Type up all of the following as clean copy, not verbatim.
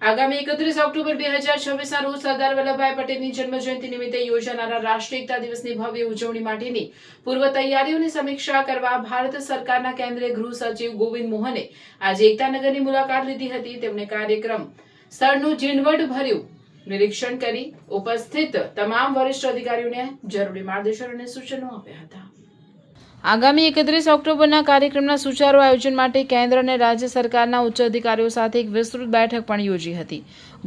આગામી 31 ઓક્ટોબર 2026ના રોજ સરદાર વલ્લભભાઈ પટેલની જન્મજયંતિ નિમિત્તે યોજાનારા રાષ્ટ્રીય એકતા દિવસની ભવ્ય ઉજવણી માટેની પૂર્વ તૈયારીઓની સમીક્ષા કરવા ભારત સરકારના કેન્દ્રીય ગૃહ સચિવ ગોવિંદ મોહને આજે એકતાનગરની મુલાકાત લીધી હતી. તેમણે કાર્યક્રમ સ્થળનું ઝીણવટભર્યું નિરીક્ષણ કરી ઉપસ્થિત તમામ વરિષ્ઠ અધિકારીઓને જરૂરી માર્ગદર્શન અને સૂચનો આપ્યા હતા. આગામી 31 ઓક્ટોબરના કાર્યક્રમના સુચારુ આયોજન માટે કેન્દ્ર અને રાજ્ય સરકારના ઉચ્ચ અધિકારીઓ સાથે એક વિસ્તૃત બેઠક પણ યોજી હતી.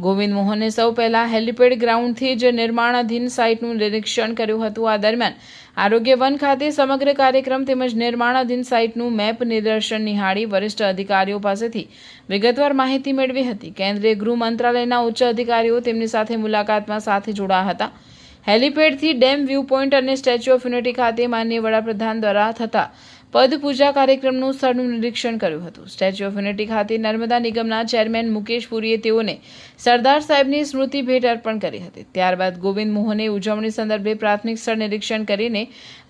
ગોવિંદ મોહને સૌ પહેલા હેલિપેડ ગ્રાઉન્ડથી જ નિર્માણાધીન સાઇટનું નિરીક્ષણ કર્યું હતું. આ દરમિયાન આરોગ્ય વન ખાતે સમગ્ર કાર્યક્રમ તેમજ નિર્માણાધીન સાઇટનું મેપ નિદર્શન નિહાળી વરિષ્ઠ અધિકારીઓ પાસેથી વિગતવાર માહિતી મેળવી હતી. કેન્દ્રીય ગૃહ મંત્રાલયના ઉચ્ચ અધિકારીઓ તેમની સાથે મુલાકાતમાં સાથે જોડાયા હતા. હેલિપેડથી ડેમ વ્યૂ પોઈન્ટ અને સ્ટેચ્યુ ઓફ યુનિટી ખાતે માનનીય વડાપ્રધાન દ્વારા થતા પદ પૂજા કાર્યક્રમનું સ્થળનું નિરીક્ષણ કર્યું હતું. સ્ટેચ્યુ ઓફ યુનિટી ખાતે નર્મદા નિગમના ચેરમેન મુકેશ પુરીએ તેઓને સરદાર સાહેબની સ્મૃતિ ભેટ અર્પણ કરી હતી. ત્યારબાદ ગોવિંદ મોહને ઉજવણી સંદર્ભે પ્રાથમિક સ્થળ નિરીક્ષણ કરીને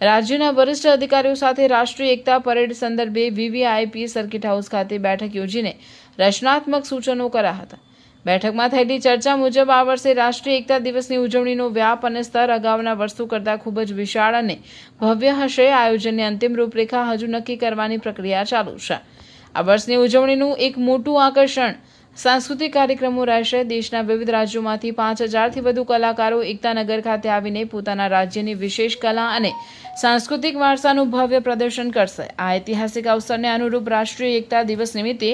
રાજ્યના વરિષ્ઠ અધિકારીઓ સાથે રાષ્ટ્રીય એકતા પરેડ સંદર્ભે વીવીઆઈપી સર્કિટ હાઉસ ખાતે બેઠક યોજીને રચનાત્મક સૂચનો કર્યા હતા. બેઠકમાં થયેલી ચર્ચા મુજબ આ વર્ષે રાષ્ટ્રીય એકતા દિવસની ઉજવણીનો વ્યાપ અને સ્તર અગાઉના વર્ષો કરતાં ખૂબ જ વિશાળ અને ભવ્ય હશે. આયોજનની અંતિમ રૂપરેખા હજુ નક્કી કરવાની પ્રક્રિયા ચાલુ છે. આ વર્ષની ઉજવણીનું એક મોટું આકર્ષણ સાંસ્કૃતિક કાર્યક્રમો રહેશે. દેશના વિવિધ રાજ્યોમાંથી 5000થી વધુ કલાકારો એકતાનગર ખાતે આવીને પોતાના રાજ્યની વિશેષ કલા અને સાંસ્કૃતિક વારસાનું ભવ્ય પ્રદર્શન કરશે. આ ઐતિહાસિક અવસરને અનુરૂપ રાષ્ટ્રીય એકતા દિવસ નિમિત્તે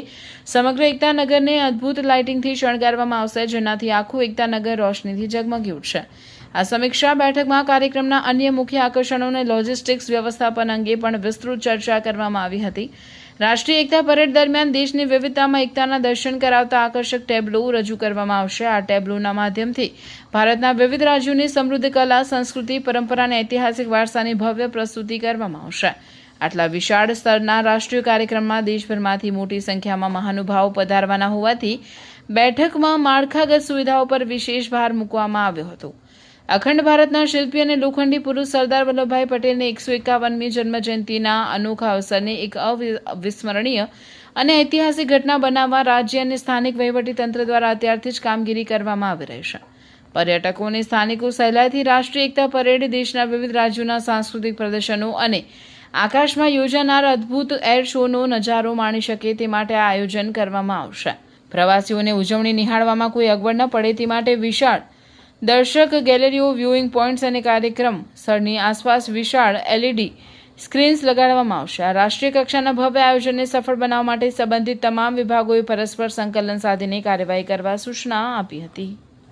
સમગ્ર એકતાનગરને અદ્ભુત લાઇટિંગથી શણગારવામાં આવશે, જેનાથી આખું એકતાનગર રોશનીથી ઝગમગી ઉઠશે. આ સમીક્ષા બેઠકમાં કાર્યક્રમના અન્ય મુખ્ય આકર્ષણો અને લોજિસ્ટિક્સ વ્યવસ્થાપન અંગે પણ વિસ્તૃત ચર્ચા કરવામાં આવી હતી. રાષ્ટ્રીય એકતા પરેડ દરમિયાન દેશની વિવિધતામાં એકતાના દર્શન કરાવતા આકર્ષક ટેબ્લો રજૂ કરવામાં આવશે. આ ટેબ્લોના માધ્યમથી ભારતના વિવિધ રાજ્યોની સમૃદ્ધ કલા, સંસ્કૃતિ, પરંપરા અને ઐતિહાસિક વારસાની ભવ્ય પ્રસ્તુતિ કરવામાં આવશે. આટલા વિશાળ સ્તરના રાષ્ટ્રીય કાર્યક્રમમાં દેશભરમાંથી મોટી સંખ્યામાં મહાનુભાવો પધારવાના હોવાથી બેઠકમાં માળખાગત સુવિધાઓ પર વિશેષ ભાર મૂકવામાં આવ્યો હતો. અખંડ ભારતના શિલ્પી અને લોખંડી પુરુષ સરદાર વલ્લભભાઈ પટેલની 151મી જન્મજયંતિના અનોખા અવસરને એક અવિસ્મરણીય અને ઐતિહાસિક ઘટના બનાવવા રાજ્ય અને સ્થાનિક વહીવટીતંત્ર દ્વારા અત્યારથી જ કામગીરી કરવામાં આવી રહી છે. પર્યટકો અને સ્થાનિકો સહેલાઈથી રાષ્ટ્રીય એકતા પરેડ, દેશના વિવિધ રાજ્યોના સાંસ્કૃતિક પ્રદર્શનો અને આકાશમાં યોજાનાર અદ્ભુત એર શોનો નજારો માણી શકે તે માટે આ આયોજન કરવામાં આવશે. પ્રવાસીઓને ઉજવણી નિહાળવામાં કોઈ અગવડ ન પડે તે માટે વિશાળ દર્શક ગેલેરીઓ, વ્યુઇંગ પોઈન્ટ્સ અને કાર્યક્રમ સ્થળની આસપાસ વિશાળ LED સ્ક્રીન્સ લગાડવામાં આવશે. આ રાષ્ટ્રીય કક્ષાના ભવ્ય આયોજનને સફળ બનાવવા માટે સંબંધિત તમામ વિભાગોએ પરસ્પર સંકલન સાધીને કાર્યવાહી કરવા સૂચના આપી હતી.